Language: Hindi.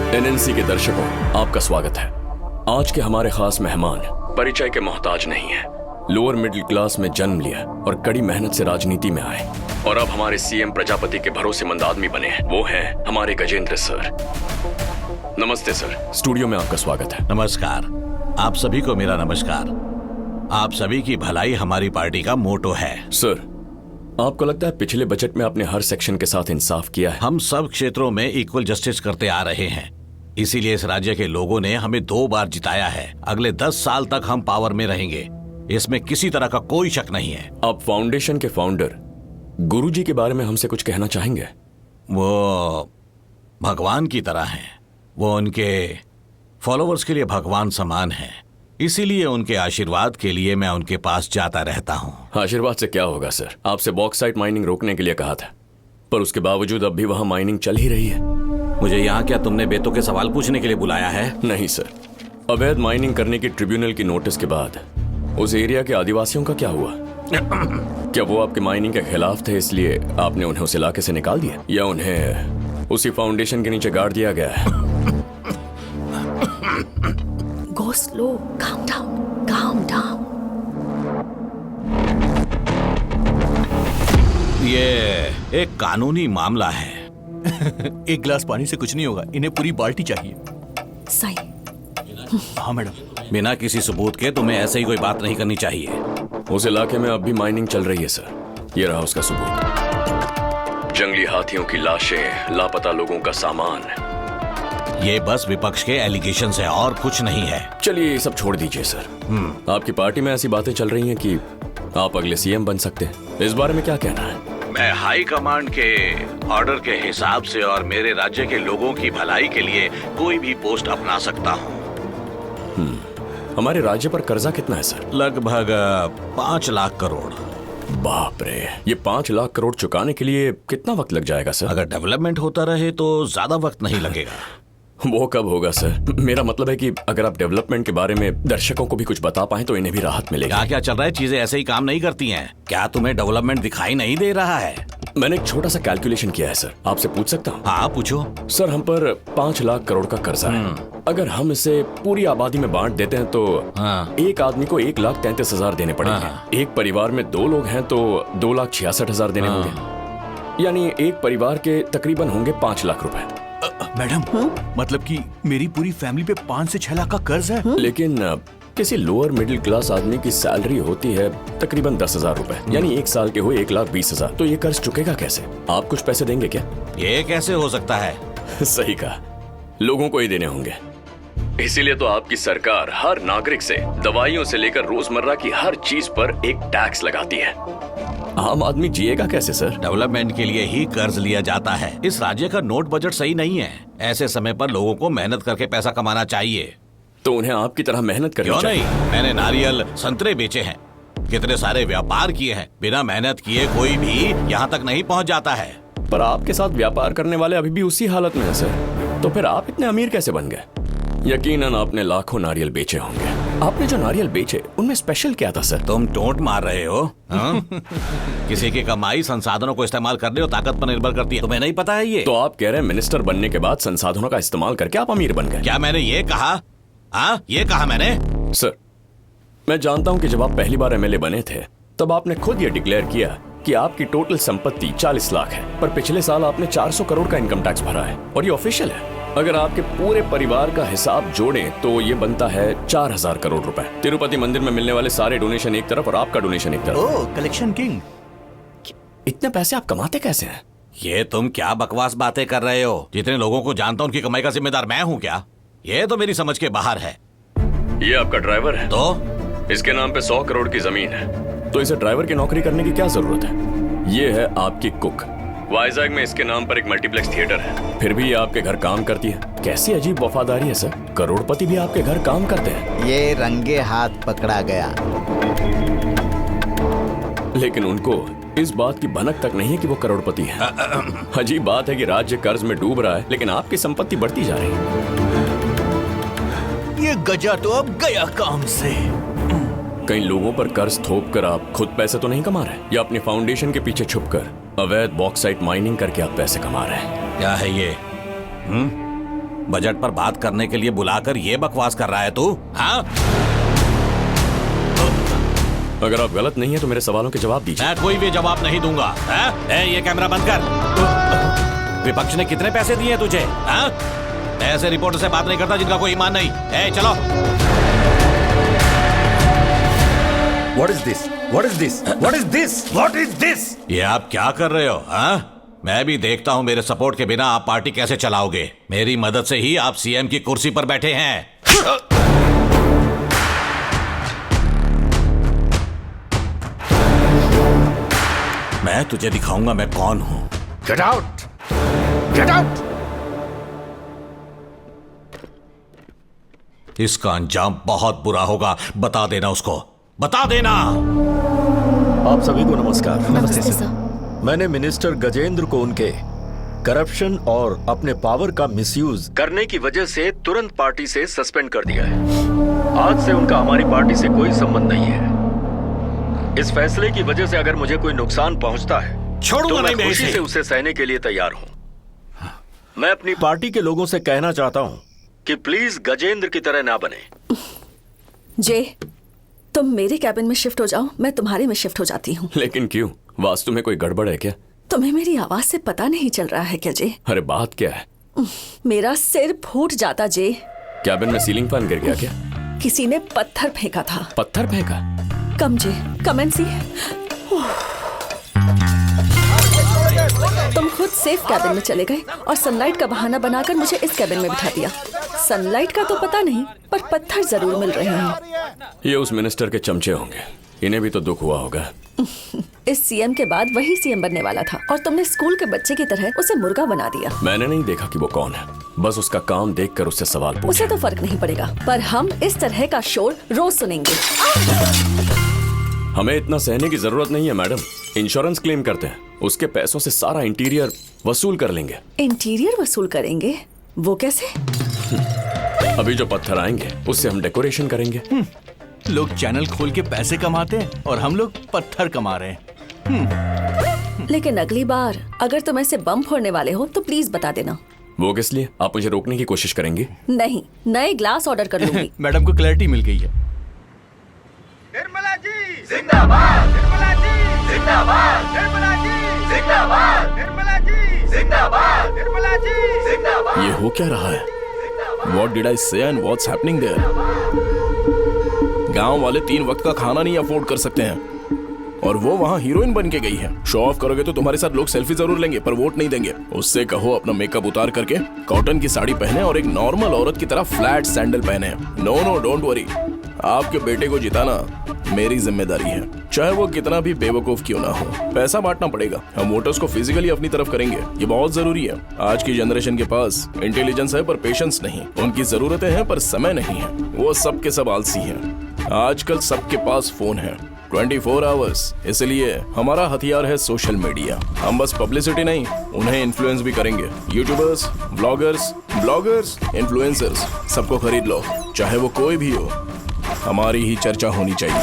एनएनसी के दर्शकों, आपका स्वागत है। आज के हमारे खास मेहमान परिचय के मोहताज नहीं है। लोअर मिडिल क्लास में जन्म लिया और कड़ी मेहनत से राजनीति में आए और अब हमारे सीएम प्रजापति के भरोसेमंद आदमी बने हैं। वो हैं हमारे गजेंद्र सर। नमस्ते सर, स्टूडियो में आपका स्वागत है। नमस्कार। आप सभी को मेरा नमस्कार। आप सभी की भलाई हमारी पार्टी का मोटो है। सर, आपको लगता है पिछले बजट में आपने हर सेक्शन के साथ इंसाफ किया है? हम सब क्षेत्रों में इक्वल जस्टिस करते आ रहे हैं, इसीलिए इस राज्य के लोगों ने हमें 2 बार जिताया है। अगले 10 साल तक हम पावर में रहेंगे, इसमें किसी तरह का कोई शक नहीं है। आप फाउंडेशन के फाउंडर गुरुजी के बारे में हमसे कुछ कहना चाहेंगे? वो भगवान की तरह हैं। वो उनके फॉलोवर्स के लिए भगवान समान हैं, इसीलिए उनके आशीर्वाद के लिए मैं उनके पास जाता रहता हूँ। आशीर्वाद से क्या होगा सर? आपसे बॉक्साइट माइनिंग रोकने के लिए कहा था, पर उसके बावजूद अब भी वहाँ माइनिंग चल ही रही है। मुझे यहाँ क्या तुमने बेतों के सवाल पूछने के लिए बुलाया है? नहीं सर, अवैध माइनिंग करने की ट्रिब्यूनल की नोटिस के बाद उस एरिया के आदिवासियों का क्या हुआ? क्या वो आपके माइनिंग के खिलाफ थे इसलिए आपने उन्हें उस इलाके से निकाल दिया, या उन्हें उसी फाउंडेशन के नीचे गाड़ दिया गया है? Go slow, calm down, calm down. ये एक कानूनी मामला है। एक गिलास पानी से कुछ नहीं होगा, इन्हें पूरी बाल्टी चाहिए। सही। हाँ मैडम। बिना किसी सबूत के तुम्हें ऐसे ही कोई बात नहीं करनी चाहिए। उस इलाके में अब भी माइनिंग चल रही है सर। ये रहा उसका सबूत। जंगली हाथियों की लाशें, लापता लोगों का सामान। ये बस विपक्ष के एलिगेशन है और कुछ नहीं है। चलिए ये सब छोड़ दीजिए सर। आपकी पार्टी में ऐसी बातें चल रही हैं कि आप अगले सीएम बन सकते हैं। इस बारे में क्या कहना है? मैं हाई कमांड के ऑर्डर के हिसाब से और मेरे राज्य के लोगों की भलाई के लिए कोई भी पोस्ट अपना सकता हूँ। हमारे राज्य पर कर्जा कितना है सर? लगभग 5 लाख करोड़। बाप रे, ये 5 लाख करोड़ चुकाने के लिए कितना वक्त लग जाएगा सर? अगर डेवलपमेंट होता रहे तो ज्यादा वक्त नहीं लगेगा। वो कब होगा सर? मेरा मतलब है कि अगर आप डेवलपमेंट के बारे में दर्शकों को भी कुछ बता पाएं तो इन्हें भी राहत मिलेगी। क्या क्या चल रहा है? चीजें ऐसे ही काम नहीं करती हैं। क्या तुम्हें डेवलपमेंट दिखाई नहीं दे रहा है? मैंने एक छोटा सा कैलकुलेशन किया है सर, आपसे पूछ सकता हूँ? हाँ पूछो। सर, हम पर 5 लाख करोड़ का कर्जा है। अगर हम इसे पूरी आबादी में बांट देते हैं तो एक आदमी को 1,33,000 देने पड़ेंगे। एक परिवार में 2 लोग हैं तो 2,66,000 देने होंगे, यानी एक परिवार के तकरीबन होंगे 5 लाख रुपए। मैडम, मतलब कि मेरी पूरी फैमिली पे 5 से 6 लाख का कर्ज है। लेकिन किसी लोअर मिडिल क्लास आदमी की सैलरी होती है तकरीबन 10,000 रुपए, यानी 1 साल के हुए 1,20,000। तो ये कर्ज चुकेगा कैसे? आप कुछ पैसे देंगे क्या? ये कैसे हो सकता है? सही कहा, लोगों को ही देने होंगे। इसीलिए तो आपकी सरकार हर नागरिक से दवाइयों से लेकर रोजमर्रा की हर चीज पर एक टैक्स लगाती है। आम आदमी जिएगा कैसे सर? डेवलपमेंट के लिए ही कर्ज लिया जाता है। इस राज्य का नोट बजट सही नहीं है। ऐसे समय पर लोगों को मेहनत करके पैसा कमाना चाहिए। तो उन्हें आपकी तरह मेहनत करनी क्यों चाहिए। नहीं? मैंने नारियल, संतरे बेचे हैं, कितने सारे व्यापार किए हैं। बिना मेहनत किए कोई भी यहाँ तक नहीं पहुँच जाता है। पर आपके साथ व्यापार करने वाले अभी भी उसी हालत में है सर। तो फिर आप इतने अमीर कैसे बन गए? यकीनन आपने लाखों नारियल बेचे होंगे। आपने जो नारियल बेचे उनमें स्पेशल क्या था सर? तुम टोंट मार रहे हो? किसी की कमाई संसाधनों को इस्तेमाल करने और ताकत पर निर्भर करती है। तुम्हें नहीं पता है ये? तो आप कह रहे हैं मिनिस्टर बनने के बाद संसाधनों का इस्तेमाल करके आप अमीर बन गए? क्या मैंने ये कहा? हाँ, ये कहा मैंने। सर, मैं जानता हूं कि जब आप पहली बार एमएलए बने थे तब आपने खुद ये डिक्लेयर किया कि आपकी टोटल संपत्ति 40 लाख है, पर पिछले साल आपने 400 करोड़ का इनकम टैक्स भरा है और ये ऑफिशियल है। अगर आपके पूरे परिवार का हिसाब जोड़ें तो ये बनता है 4,000 करोड़ रुपए। तिरुपति मंदिर में मिलने वाले सारे डोनेशन एक तरफ और आपका डोनेशन एक तरफ। ओह, कलेक्शन किंग। इतने पैसे आप कमाते कैसे हैं? ये तुम क्या बकवास बातें कर रहे हो? जितने लोगों को जानता हूँ उनकी कमाई का जिम्मेदार मैं हूँ क्या? ये तो मेरी समझ के बाहर है। ये आपका ड्राइवर है? तो इसके नाम पे 100 करोड़ की जमीन है, तो इसे ड्राइवर की नौकरी करने की क्या जरूरत है? ये है आपकी कुक। वाइजैग में इसके नाम पर एक मल्टीप्लेक्स थिएटर है, फिर भी ये आपके घर काम करती है। कैसी अजीब वफादारी है सर। करोड़पति भी आपके घर काम करते हैं। ये रंगे हाथ पकड़ा गया। लेकिन उनको इस बात की भनक तक नहीं है कि वो करोड़पति है। अजीब बात है कि राज्य कर्ज में डूब रहा है लेकिन आपकी संपत्ति बढ़ती जा रही है। ये गजा तो अब गया काम से। कई लोगों पर कर्ज थोप कर आप खुद पैसे तो नहीं कमा रहे, या अपने फाउंडेशन के पीछे छुपकर अवैध बॉक्साइट माइनिंग करके आप पैसे कमा रहे हैं? क्या है ये? बजट पर बात करने के लिए बुलाकर ये बकवास कर रहा है तू? हाँ, अगर आप गलत नहीं है तो मेरे सवालों के जवाब दीजिए। मैं कोई भी जवाब नहीं दूंगा। हाँ? ये कैमरा बंद कर। विपक्ष ने कितने पैसे दिए तुझे? हाँ? ऐसे रिपोर्टर से बात नहीं करता जिनका कोई ईमान नहीं। चलो। What is this? What is this? What is this? What is this? ये आप क्या कर रहे हो? हाँ? मैं भी देखता हूँ मेरे सपोर्ट के बिना आप पार्टी कैसे चलाओगे। मेरी मदद से ही आप सीएम की कुर्सी पर बैठे हैं। मैं तुझे दिखाऊंगा मैं कौन हूं। Get out! Get out! इसका अंजाम बहुत बुरा होगा। बता देना उसको, बता देना। आप सभी को नमस्कार। नमस्ते सर। मैंने मिनिस्टर गजेंद्र को उनके करप्शन और अपने पावर का मिसयूज करने की वजह से तुरंत पार्टी से सस्पेंड कर दिया है। आज से उनका हमारी पार्टी से कोई संबंध नहीं है। इस फैसले की वजह से अगर मुझे कोई नुकसान पहुंचता है छोड़ूंगा तो मैं नहीं खुशी इसे। से उसे सहने के लिए तैयार हूं। मैं अपनी पार्टी के लोगों से कहना चाहता हूं कि प्लीज गजेंद्र की तरह ना बने। जे, तुम मेरे कैबिन में शिफ्ट हो जाओ, मैं तुम्हारे में शिफ्ट हो जाती हूँ। लेकिन क्यों? वास्तु में कोई गड़बड़ है क्या? तुम्हें मेरी आवाज से पता नहीं चल रहा है क्या जे? अरे बात क्या है? मेरा सिर फूट जाता जे। कैबिन में सीलिंग फैन गिर गया क्या? किसी ने पत्थर फेंका था। पत्थर फेंका? कम जे, कम एंड सी। तुम खुद सेफ कैबिन में चले गए और सनलाइट का बहाना बनाकर मुझे इस कैबिन में बिठा दिया। सनलाइट का तो पता नहीं, पर पत्थर जरूर मिल रहे हैं। ये उस मिनिस्टर के चमचे होंगे। इन्हें भी तो दुख हुआ होगा। इस सीएम के बाद वही सीएम बनने वाला था और तुमने स्कूल के बच्चे की तरह उसे मुर्गा बना दिया। मैंने नहीं देखा कि वो कौन है, बस उसका काम देखकर उससे सवाल पूछे। उसे तो फर्क नहीं पड़ेगा, पर हम इस तरह का शोर रोज सुनेंगे। हमें इतना सहने की जरूरत नहीं है मैडम। इंश्योरेंस क्लेम करते हैं, उसके पैसों से सारा इंटीरियर वसूल कर लेंगे। इंटीरियर वसूल करेंगे? वो कैसे? अभी जो पत्थर आएंगे उससे हम डेकोरेशन करेंगे। लोग चैनल खोल के पैसे कमाते हैं और हम लोग पत्थर कमा रहे हैं। लेकिन अगली बार अगर तुम ऐसे बम फोड़ने वाले हो तो प्लीज बता देना। वो किस लिए? आप मुझे रोकने की कोशिश करेंगे? नहीं, नए ग्लास ऑर्डर कर लूंगी। मैडम को क्लैरिटी मिल गई है। निर्मला जी जिंदाबाद, निर्मला जी जिंदाबाद, निर्मला जी जिंदाबाद, निर्मला जी जिंदाबाद, निर्मला जी जिंदाबाद। ये हो क्या रहा है? What did I say and what's happening there? गांव वाले 3 वक्त का खाना नहीं अफोर्ड कर सकते हैं और वो वहाँ हीरोइन बन के गई है। शो ऑफ करोगे तो तुम्हारे साथ लोग सेल्फी जरूर लेंगे पर वोट नहीं देंगे। उससे कहो अपना मेकअप उतार करके कॉटन की साड़ी पहने और एक नॉर्मल औरत की तरह फ्लैट सैंडल पहने। नो डोंट वरी, आपके बेटे को जिताना मेरी जिम्मेदारी है, चाहे वो कितना भी बेवकूफ क्यों ना हो। पैसा बांटना पड़ेगा, हम वोटर्स को फिजिकली अपनी तरफ करेंगे, ये बहुत जरूरी है। आज की जनरेशन के पास इंटेलिजेंस है पर पेशेंस नहीं, उनकी जरूरतें हैं पर समय नहीं है, वो सब के सब आलसी हैं। आजकल सबके पास फोन है 24 आवर्स, इसलिए हमारा हथियार है सोशल मीडिया। हम बस पब्लिसिटी नहीं, उन्हें इन्फ्लुएंस भी करेंगे। यूट्यूबर्स, ब्लॉगर्स, इन्फ्लुएंसर्स, सबको खरीद लो, चाहे वो कोई भी हो। हमारी ही चर्चा होनी चाहिए।